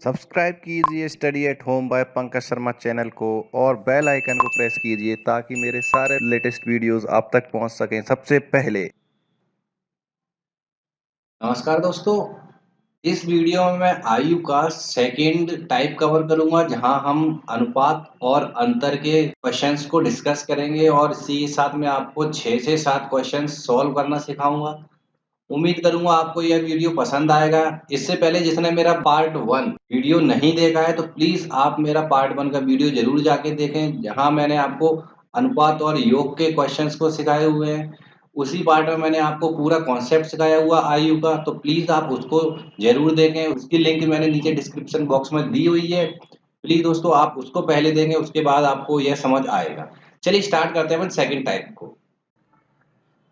Subscribe कीजिए study at home by Pankaj Sharma channel को और बेल आइकन को प्रेस कीजिए ताकि मेरे सारे लेटेस्ट वीडियोस आप तक पहुंच सकें सबसे पहले। नमस्कार दोस्तों। इस वीडियो में मैं आयु का सेकंड टाइप कवर करूंगा जहां हम अनुपात और अंतर के क्वेश्चंस को डिस्कस करेंगे और इसी के साथ में आपको 6 से 7 क्वेश्चंस सॉल्व करना सिखाऊंगा। उम्मीद करूंगा आपको यह वीडियो पसंद आएगा। इससे पहले जिसने मेरा पार्ट 1 वीडियो नहीं देखा है तो प्लीज आप मेरा पार्ट 1 का वीडियो जरूर जाके देखें जहां मैंने आपको अनुपात और योग के क्वेश्चंस को सिखाए हुए हैं। उसी पार्ट में मैंने आपको पूरा कॉन्सेप्ट सिखाया हुआ आयु का, तो प्लीज आप उसको जरूर देखें। उसकी लिंक मैंने नीचे डिस्क्रिप्शन बॉक्स में दी हुई है। प्लीज दोस्तों आप उसको पहले देंगे, उसके बाद आपको यह समझ आएगा। चलिए स्टार्ट करते हैं सेकंड टाइप को।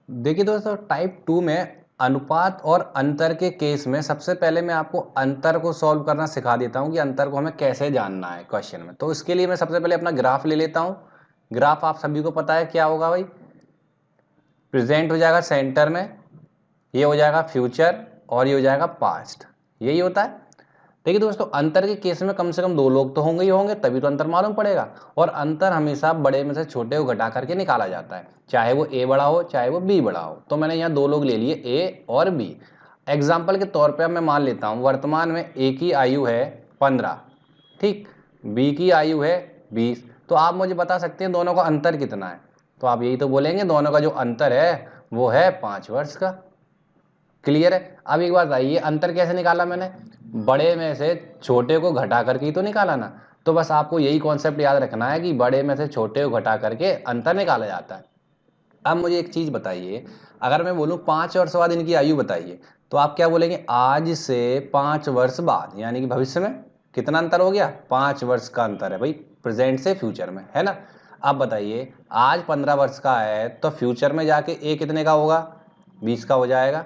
देखिए दोस्तों, टाइप 2 में अनुपात और अंतर के केस में सबसे पहले मैं आपको अंतर को सॉल्व करना सिखा देता हूं कि अंतर को हमें कैसे जानना है क्वेश्चन में। तो इसके लिए मैं सबसे पहले अपना ग्राफ ले लेता हूं। ग्राफ आप सभी को पता है क्या होगा भाई, प्रेजेंट हो जाएगा सेंटर में, ये हो जाएगा फ्यूचर और ये हो जाएगा पास्ट, यही होता है। देखिए दोस्तों, अंतर के केस में कम से कम दो लोग तो होंगे ही होंगे, तभी तो अंतर मालूम पड़ेगा। और अंतर हमेशा बड़े में से छोटे को घटा करके निकाला जाता है, चाहे वो ए बड़ा हो चाहे वो बी बड़ा हो। तो मैंने यहाँ दो लोग ले लिए, ए और बी। एग्जाम्पल के तौर पे मैं मान लेता हूँ वर्तमान में ए की आयु है 15, ठीक, बी की आयु है 20। तो आप मुझे बता सकते हैं दोनों का अंतर कितना है। तो आप यही तो बोलेंगे दोनों का जो अंतर है वो है 5 वर्ष का। क्लियर है। अब एक बात आइए, अंतर कैसे निकाला मैंने, बड़े में से छोटे को घटा करके ही तो निकाला ना। तो बस आपको यही कॉन्सेप्ट याद रखना है कि बड़े में से छोटे को घटा करके अंतर निकाला जाता है। अब मुझे एक चीज बताइए, अगर मैं बोलूं 5 वर्ष बाद इनकी आयु बताइए, तो आप क्या बोलेंगे, आज से 5 वर्ष बाद, यानी कि भविष्य में कितना अंतर हो गया, 5 वर्ष का अंतर है भाई, प्रेजेंट से फ्यूचर में, है ना। अब बताइए, आज 15 वर्ष का है तो फ्यूचर में जाके ए कितने का होगा, 20 का हो जाएगा,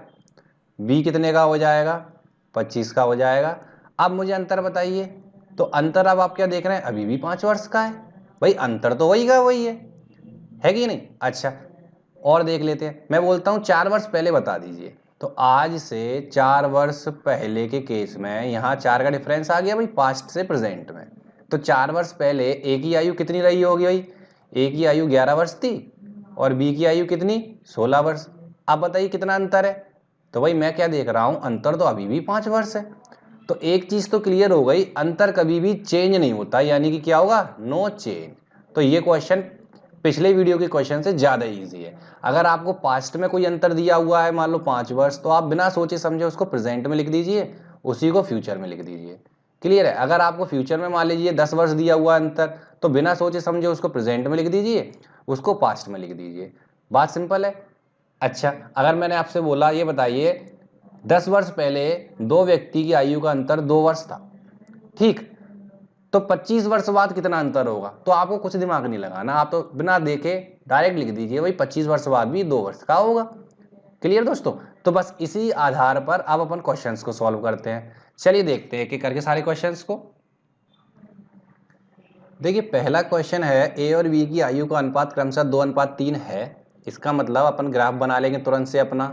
बी कितने का हो जाएगा, 25 का हो जाएगा। अब मुझे अंतर बताइए। तो अंतर अब आप क्या देख रहे हैं, अभी भी 5 वर्ष का है भाई, अंतर तो वही का वही है कि नहीं। अच्छा, और देख लेते हैं, मैं बोलता हूं 4 वर्ष पहले बता दीजिए। तो आज से 4 वर्ष पहले के केस में यहाँ 4 का डिफरेंस आ गया भाई, पास्ट से प्रेजेंट में। तो 4 वर्ष पहले ए की आयु कितनी रही होगी भाई, ए की आयु 11 वर्ष थी और बी की आयु कितनी, 16 वर्ष। अब बताइए कितना अंतर है। तो भाई मैं क्या देख रहा हूं, अंतर तो अभी भी 5 वर्ष है। तो एक चीज तो क्लियर हो गई, अंतर कभी भी चेंज नहीं होता, यानी कि क्या होगा, नो चेंज। तो ये क्वेश्चन पिछले वीडियो के क्वेश्चन से ज्यादा इजी है। अगर आपको पास्ट में कोई अंतर दिया हुआ है, मान लो 5 वर्ष, तो आप बिना सोचे समझे उसको प्रेजेंट में लिख दीजिए, उसी को फ्यूचर में लिख दीजिए। क्लियर है। अगर आपको फ्यूचर में मान लीजिए 10 वर्ष दिया हुआ अंतर, तो बिना सोचे समझे उसको प्रेजेंट में लिख दीजिए, उसको पास्ट में लिख दीजिए। बात सिंपल है। अच्छा, अगर मैंने आपसे बोला ये बताइए 10 वर्ष पहले दो व्यक्ति की आयु का अंतर 2 वर्ष था, ठीक, तो 25 वर्ष बाद कितना अंतर होगा। तो आपको कुछ दिमाग नहीं लगाना, आप तो बिना देखे डायरेक्ट लिख दीजिए भाई 25 वर्ष बाद भी 2 वर्ष का होगा। क्लियर दोस्तों। तो बस इसी आधार पर अब अपन क्वेश्चंस को सॉल्व करते हैं। चलिए देखते हैं कि करके सारे क्वेश्चंस को। देखिए पहला क्वेश्चन है, ए और बी की आयु का अनुपात क्रमशः 2:3 है। इसका मतलब अपन ग्राफ बना लेंगे तुरंत से अपना,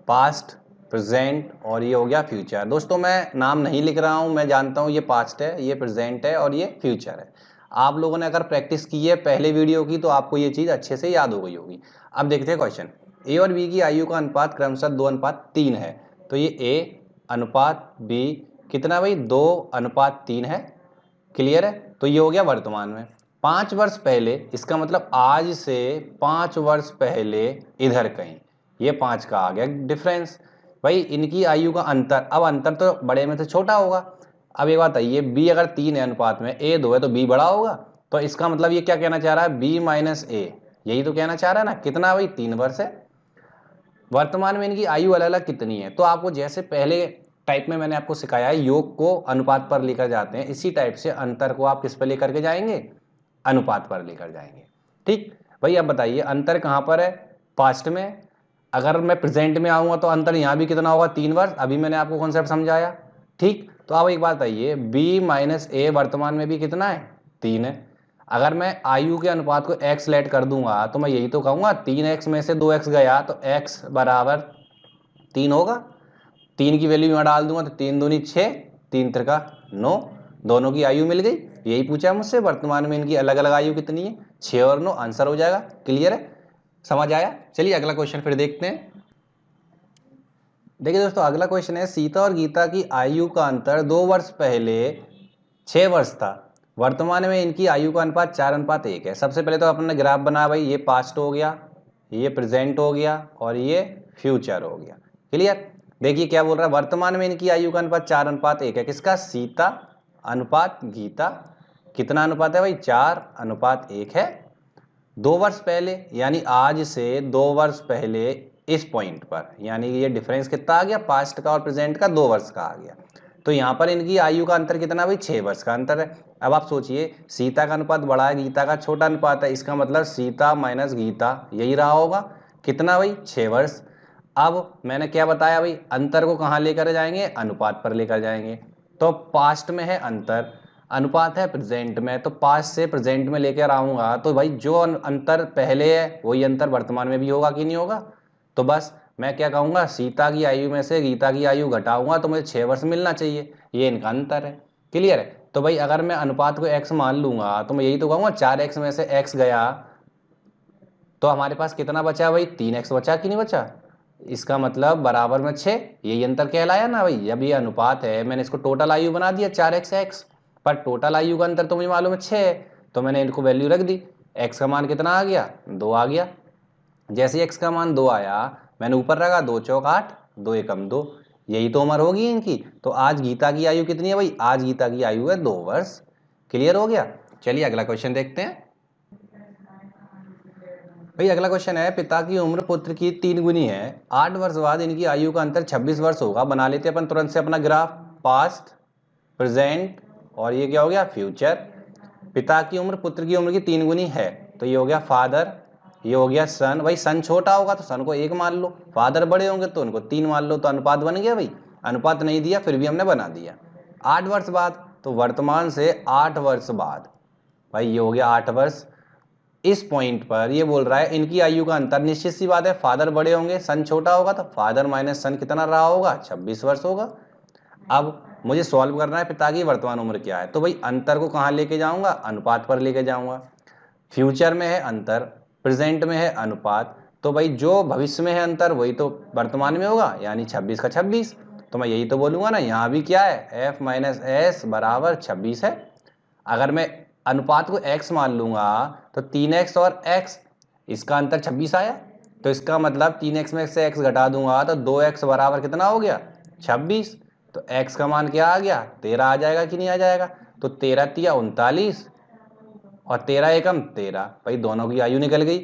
पास्ट, प्रेजेंट और ये हो गया फ्यूचर। दोस्तों मैं नाम नहीं लिख रहा हूं, मैं जानता हूं ये पास्ट है, ये प्रेजेंट है और ये फ्यूचर है। आप लोगों ने अगर प्रैक्टिस की है पहले वीडियो की तो आपको ये चीज अच्छे से याद हो गई होगी। अब देखते हैं क्वेश्चन, ए और बी की आयु का अनुपात क्रमशः 2:3 है। तो ये ए अनुपात बी कितना भाई, 2:3 है। क्लियर है। तो ये हो गया वर्तमान में। 5 वर्ष पहले, इसका मतलब आज से 5 वर्ष पहले इधर कहीं, ये 5 का आ गया डिफरेंस भाई, इनकी आयु का अंतर। अब अंतर तो बड़े में से छोटा होगा। अब एक बात आइए, बी अगर 3 है अनुपात में, ए 2 है तो बी बड़ा होगा। तो इसका मतलब ये क्या कहना चाह रहा है, बी माइनस ए, यही तो कहना चाह रहा है ना। कितना भाई, 3 वर्ष है। वर्तमान में इनकी आयु अलग अलग कितनी है, तो आपको जैसे पहले टाइप में मैंने आपको सिखाया है योग को अनुपात पर लेकर जाते हैं, इसी टाइप से अंतर को आप किस पर लेकर के जाएंगे, अनुपात पर लेकर जाएंगे। ठीक भाई, अब बताइए अंतर कहां पर है, पास्ट में। अगर मैं प्रेजेंट में आऊंगा तो अंतर यहां भी कितना होगा, 3 वर्ष। अभी मैंने आपको कॉन्सेप्ट समझाया। ठीक, तो अब एक बात आइए, बी माइनस ए वर्तमान में भी कितना है, 3 है। अगर मैं आयु के अनुपात को x लेट कर दूंगा तो मैं यही तो कहूंगा, 3x में से 2x गया तो x बराबर 3 होगा। 3 की वैल्यू यहां डाल दूंगा तो 3 दूनी 6, 3 त्रिका 9, दोनों की आयु मिल गई। यही पूछा है मुझसे, वर्तमान में इनकी अलग अलग आयु कितनी है, 6 और 9, आंसर हो जाएगा। क्लियर है, समझ आया। चलिए अगला क्वेश्चन फिर देखते हैं। देखिए दोस्तों अगला क्वेश्चन है, सीता और गीता की आयु का अंतर 2 वर्ष पहले 6 वर्ष था, वर्तमान में इनकी आयु का अनुपात 4:1 है। सबसे पहले तो अपने ग्राफ बना भाई, ये पास्ट हो गया, ये प्रेजेंट हो गया और ये फ्यूचर हो गया। क्लियर। देखिए क्या बोल रहा है, वर्तमान में इनकी आयु का अनुपात 4:1 है। किसका, सीता अनुपात गीता। कितना अनुपात है भाई, 4:1 है। 2 वर्ष पहले यानी आज से 2 वर्ष पहले इस पॉइंट पर, यानी ये डिफरेंस कितना आ गया, पास्ट का और प्रेजेंट का 2 वर्ष का आ गया। तो यहाँ पर इनकी आयु का अंतर कितना भाई, 6 वर्ष का अंतर है। अब आप सोचिए, सीता का अनुपात बड़ा है, गीता का छोटा अनुपात है, इसका मतलब सीता माइनस गीता यही रहा होगा। कितना भाई, 6 वर्ष। अब मैंने क्या बताया भाई, अंतर को कहाँ लेकर जाएंगे, अनुपात पर लेकर जाएंगे। तो पास्ट में है अंतर, अनुपात है प्रेजेंट में, तो पास्ट से प्रेजेंट में लेकर आऊंगा तो भाई जो अंतर पहले है वही अंतर वर्तमान में भी होगा कि नहीं होगा। तो बस मैं क्या कहूंगा, सीता की आयु में से गीता की आयु घटाऊंगा तो मुझे 6 वर्ष मिलना चाहिए, ये इनका अंतर है। क्लियर है। तो भाई अगर मैं अनुपात को x मान लूंगा तो मैं यही तो कहूंगा, 4x में से x गया तो हमारे पास कितना बचा भाई, 3x बचा कि नहीं बचा। इसका मतलब बराबर में 6, यही अंतर कहलाया ना भाई। जब ये अनुपात है, मैंने इसको टोटल आयु बना दिया 4x x, पर टोटल आयु का अंतर तो मुझे मालूम है 6 है, तो मैंने इनको वैल्यू रख दी। x का मान कितना आ गया, 2 आ गया। जैसे x का मान 2 आया, मैंने ऊपर रखा 2 चौक 8, 2 एकम 2, यही तो उम्र होगी इनकी। तो आज गीता की आयु कितनी है भाई, आज गीता की आयु है 2 वर्ष। क्लियर हो गया। चलिए अगला क्वेश्चन देखते हैं। भाई अगला क्वेश्चन है, पिता की उम्र पुत्र की 3 गुनी है, 8 वर्ष बाद इनकी आयु का अंतर 26 वर्ष होगा। बना लेते हैं अपन तुरंत से अपना ग्राफ, पास्ट प्रेजेंट और ये क्या हो गया, फ्यूचर। पिता की उम्र पुत्र की उम्र की 3 गुनी है, तो ये हो गया फादर, ये हो गया सन। भाई सन छोटा होगा तो सन को 1 मान लो, फादर बड़े होंगे तो उनको 3 मान लो, तो अनुपात बन गया भाई। अनुपात नहीं दिया फिर भी हमने बना दिया। 8 वर्ष बाद, तो वर्तमान से 8 वर्ष बाद, भाई ये हो गया 8 वर्ष। इस पॉइंट पर ये बोल रहा है इनकी आयु का अंतर, निश्चित सी बात है फादर बड़े होंगे सन छोटा होगा, तो फादर माइनस सन कितना रहा होगा, 26 वर्ष होगा। अब मुझे सॉल्व करना है पिता की वर्तमान उम्र क्या है, तो भाई अंतर को कहाँ लेके जाऊंगा, अनुपात पर लेके जाऊंगा। फ्यूचर में है अंतर, प्रेजेंट में है अनुपात, तो भाई जो भविष्य में है अंतर वही तो वर्तमान में होगा, यानी 26 का 26। तो मैं यही तो बोलूंगा ना, यहाँ भी क्या है, f माइनस एस बराबर 26 है। अगर मैं अनुपात को x मान लूंगा तो 3x और x, इसका अंतर 26 आया, तो इसका मतलब 3x में से x घटा दूंगा तो 2x बराबर कितना हो गया, 26। तो x का मान क्या आ गया, 13 आ जाएगा कि नहीं आ जाएगा। तो 13 तिया 39 और 13 एकम 13, भाई दोनों की आयु निकल गई।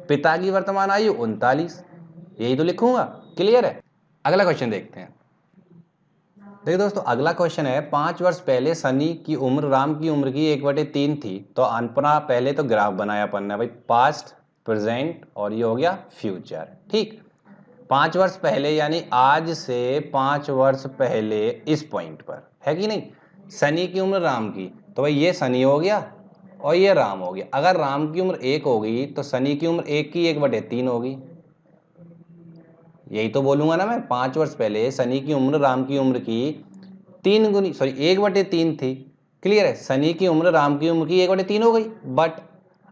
पिता की वर्तमान आयु 39, यही तो लिखूंगा। क्लियर है। अगला क्वेश्चन देखते हैं। देखिए दोस्तों अगला क्वेश्चन है, 5 वर्ष पहले सनी की उम्र राम की उम्र की 1/3 थी। तो अपना पहले तो ग्राफ बनाया अपन ने भाई, पास्ट प्रेजेंट और ये हो गया फ्यूचर। ठीक, 5 वर्ष पहले यानी आज से 5 वर्ष पहले इस पॉइंट पर है कि नहीं, सनी की उम्र राम की, तो भाई ये सनी हो गया और ये राम हो गया। अगर राम की उम्र 1 होगी तो सनी की उम्र 1 की 1/3 होगी, यही तो बोलूंगा ना मैं। 5 वर्ष पहले सनी की उम्र राम की उम्र की 3 गुनी, सॉरी 1/3 थी। क्लियर है, सनी की उम्र राम की उम्र की 1/3 हो गई, बट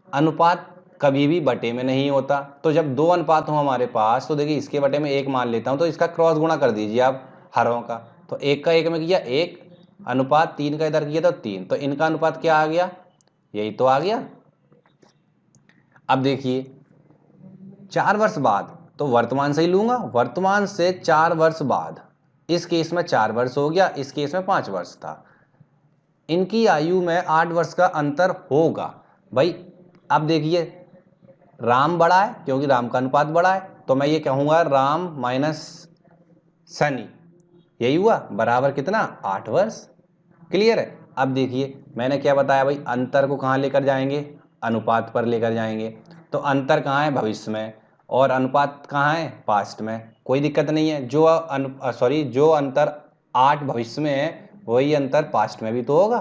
अनुपात कभी भी बटे में नहीं होता। तो जब 2 अनुपात हो हमारे पास, तो देखिए इसके बटे में 1 मान लेता हूं, तो इसका क्रॉस गुणा कर दीजिए आप हरों का। तो 1 का 1 में किया 1, अनुपात 3 का इधर किया तो 3, तो इनका अनुपात क्या आ गया, यही तो आ गया। अब देखिए 4 वर्ष बाद, तो वर्तमान से ही लूंगा, वर्तमान से 4 वर्ष बाद, इस केस में 4 वर्ष हो गया, इस केस में 5 वर्ष था। इनकी आयु में 8 वर्ष का अंतर होगा भाई। अब देखिए राम बड़ा है क्योंकि राम का अनुपात बड़ा है, तो मैं ये कहूंगा राम माइनस सनी, यही हुआ बराबर कितना, 8 वर्ष। क्लियर है। अब देखिए मैंने क्या बताया भाई, अंतर को कहाँ लेकर जाएंगे, अनुपात पर लेकर जाएंगे। तो अंतर कहाँ है, भविष्य में, और अनुपात कहाँ है, पास्ट में। कोई दिक्कत नहीं है, जो अंतर 8 भविष्य में है वही अंतर पास्ट में भी तो होगा।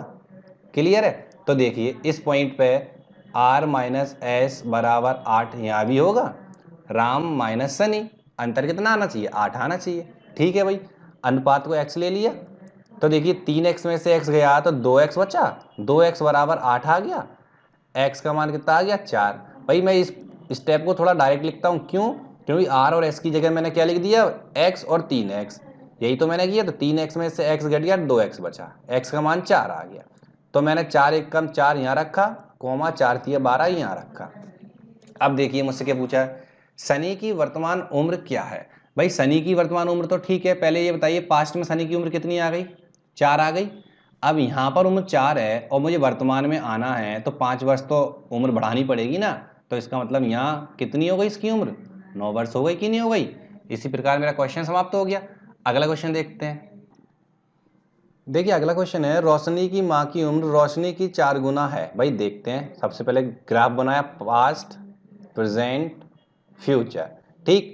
क्लियर है। तो देखिए इस पॉइंट पे r माइनस एस बराबर 8 यहाँ भी होगा, राम माइनस सनी, अंतर कितना आना चाहिए, 8 आना चाहिए। ठीक है भाई, अनुपात को x ले लिया, तो देखिए 3x में से x गया तो 2x बचा, 2x बराबर 8 आ गया, x का मान कितना आ गया 4। भाई मैं इस स्टेप को थोड़ा डायरेक्ट लिखता हूँ, क्यों? क्योंकि r और s की जगह मैंने क्या लिख दिया, x और 3x, यही तो मैंने किया। तो 3x में से x घट गया, 2x बचा, x का मान 4 आ गया। तो मैंने 4 एक कम 4 यहाँ रखा, कोमा 4 3 12 यहाँ रखा। अब देखिए मुझसे क्या पूछा है, सनी की वर्तमान उम्र क्या है। भाई सनी की वर्तमान उम्र तो ठीक है, पहले ये बताइए पास्ट में सनी की उम्र कितनी आ गई, 4 आ गई। अब यहाँ पर उम्र 4 है और मुझे वर्तमान में आना है, तो 5 वर्ष तो उम्र बढ़ानी पड़ेगी ना। तो इसका मतलब यहाँ कितनी हो गई इसकी उम्र, 9 वर्ष हो गई कि नहीं हो गई। इसी प्रकार मेरा क्वेश्चन समाप्त हो गया। अगला क्वेश्चन देखते हैं। देखिए अगला क्वेश्चन है, रोशनी की माँ की उम्र रोशनी की 4 गुना है। भाई देखते हैं, सबसे पहले ग्राफ बनाया, पास्ट प्रेजेंट फ्यूचर। ठीक,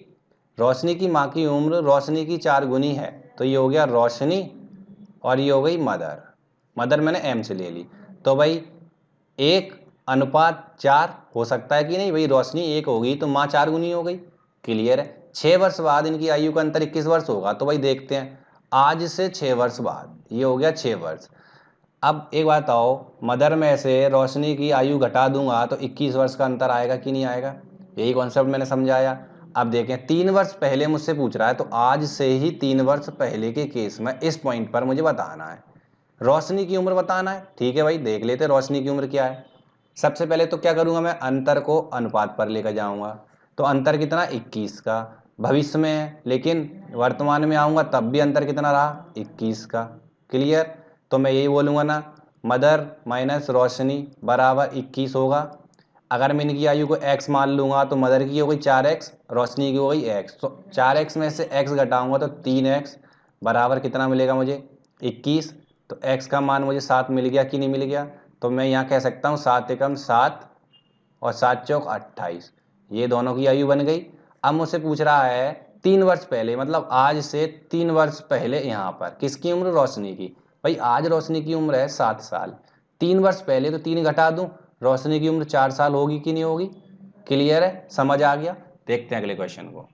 रोशनी की माँ की उम्र रोशनी की 4 गुनी है, तो ये हो गया रोशनी और ये हो गई मदर। मदर मैंने m से ले ली, तो भाई 1:4 हो सकता है कि नहीं। भाई रोशनी 1 होगी तो माँ 4 गुनी हो गई, क्लियर है। 6 वर्ष बाद इनकी आयु का अंतर 21 वर्ष होगा। तो भाई देखते हैं, आज से 6 वर्ष बाद ये हो गया 6 वर्ष। अब एक बात आओ, मदर में से रोशनी की आयु घटा दूंगा तो 21 वर्ष का अंतर आएगा कि नहीं आएगा, यही कॉन्सेप्ट मैंने समझाया। अब देखें 3 वर्ष पहले मुझसे पूछ रहा है, तो आज से ही 3 वर्ष पहले के केस में इस पॉइंट पर मुझे बताना है, रोशनी की उम्र बताना है। ठीक है भाई, देख लेते रोशनी की उम्र क्या है। सबसे पहले तो क्या करूंगा, मैं अंतर को अनुपात पर लेकर जाऊंगा। तो अंतर कितना, 21 का। भविष्य में है लेकिन वर्तमान में आऊंगा तब भी अंतर कितना रहा, 21 का, क्लियर। तो मैं यही बोलूंगा ना, मदर माइनस रोशनी बराबर 21 होगा। अगर मैं इनकी आयु को x मान लूंगा तो मदर की हो गई 4x, रोशनी की हो गई x। तो 4x में से x घटाऊंगा तो 3x बराबर कितना मिलेगा मुझे, 21। तो x का मान मुझे 7 मिल गया कि नहीं मिल गया। तो मैं यहाँ कह सकता हूँ 7 एकम 7 और 7 चौक 28, ये दोनों की आयु बन गई। अब मुझसे पूछ रहा है 3 वर्ष पहले, मतलब आज से 3 वर्ष पहले यहाँ पर किसकी उम्र, रोशनी की। भाई आज रोशनी की उम्र है 7 साल, 3 वर्ष पहले तो 3 घटा दूं, रोशनी की उम्र 4 साल होगी कि नहीं होगी, क्लियर है, समझ आ गया। देखते हैं अगले क्वेश्चन को।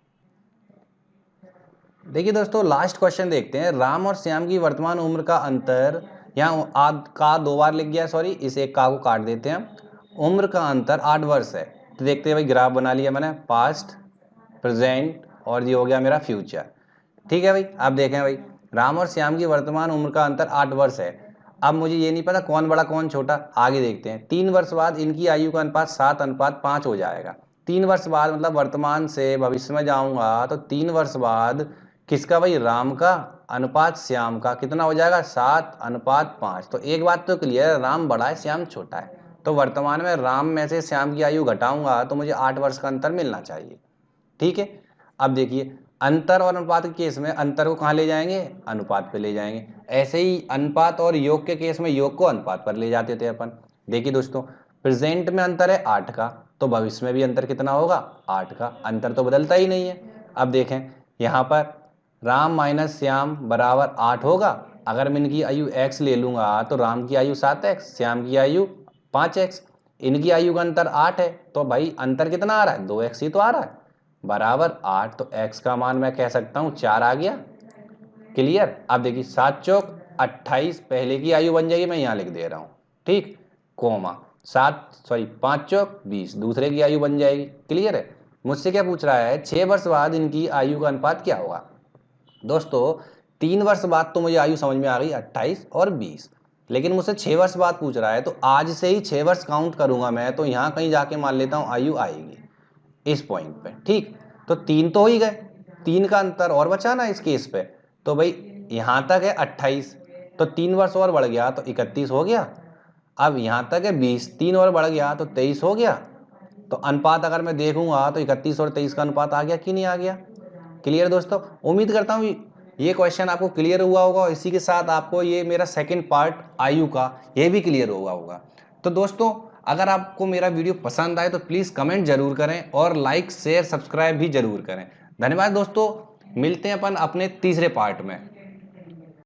देखिए दोस्तों लास्ट क्वेश्चन देखते हैं, राम और श्याम की वर्तमान उम्र का अंतर, यहाँ आद का 2 बार लिख गया, सॉरी इस एक का को काट देते हैं। उम्र का अंतर 8 वर्ष है। तो देखते हैं भाई, ग्राफ बना लिया मैंने, पास्ट प्रेजेंट और ये हो गया मेरा फ्यूचर। ठीक है भाई, आप देखें भाई, राम और श्याम की वर्तमान उम्र का अंतर 8 वर्ष है। अब मुझे ये नहीं पता कौन बड़ा कौन छोटा, आगे देखते हैं। 3 वर्ष बाद इनकी आयु का अनुपात 7:5 हो जाएगा। 3 वर्ष बाद मतलब वर्तमान से भविष्य में जाऊंगा तो 3 वर्ष बाद किसका, भाई राम का अनुपात श्याम का कितना हो जाएगा, 7:5। तो एक बात तो क्लियर है, राम बड़ा है श्याम छोटा है। तो वर्तमान में राम में से श्याम की आयु घटाऊंगा तो मुझे 8 वर्ष का अंतर मिलना चाहिए। ठीक है, अब देखिए अंतर और अनुपात के केस में अंतर को कहाँ ले जाएंगे, अनुपात पे ले जाएंगे। ऐसे ही अनुपात और योग के केस में योग को अनुपात पर ले जाते थे अपन। देखिए दोस्तों, प्रेजेंट में अंतर है 8 का, तो भविष्य में भी अंतर कितना होगा, 8 का। अंतर तो बदलता ही नहीं है। अब देखें यहाँ पर राम माइनस श्याम बराबर 8 होगा। अगर मैं इनकी आयु x ले लूंगा तो राम की आयु 7x, श्याम की आयु 5x, इनकी आयु का अंतर 8 है। तो भाई अंतर कितना आ रहा है, 2x ही तो आ रहा है, बराबर 8। तो x का मान मैं कह सकता हूँ 4 आ गया, क्लियर। अब देखिए 7 चौक 28 पहले की आयु बन जाएगी, मैं यहाँ लिख दे रहा हूँ, ठीक, कोमा 5 चौक 20 दूसरे की आयु बन जाएगी, क्लियर है। मुझसे क्या पूछ रहा है, 6 वर्ष बाद इनकी आयु का अनुपात क्या होगा। दोस्तों 3 वर्ष बाद तो मुझे आयु समझ में आ गई 28 और 20, लेकिन मुझसे 6 वर्ष बाद पूछ रहा है, तो आज से ही 6 वर्ष काउंट करूंगा मैं। तो यहाँ कहीं जाके मान लेता हूँ आयु आएगी इस पॉइंट पे, ठीक। तो 3 तो हो ही गए, 3 का अंतर और बचा ना इस केस पे। तो भाई यहाँ तक है 28, तो 3 वर्ष और बढ़ गया तो 31 हो गया। अब यहाँ तक है 20, 3 और बढ़ गया तो 23 हो गया। तो अनुपात अगर मैं देखूंगा तो 31 और 23 का अनुपात आ गया कि नहीं आ गया, क्लियर दोस्तों। उम्मीद करता हूँ ये क्वेश्चन आपको क्लियर हुआ होगा और इसी के साथ आपको ये मेरा सेकंड पार्ट आयु का ये भी क्लियर हुआ होगा। तो दोस्तों अगर आपको मेरा वीडियो पसंद आए तो प्लीज़ कमेंट जरूर करें और लाइक शेयर सब्सक्राइब भी जरूर करें। धन्यवाद दोस्तों, मिलते हैं अपन अपने तीसरे पार्ट में।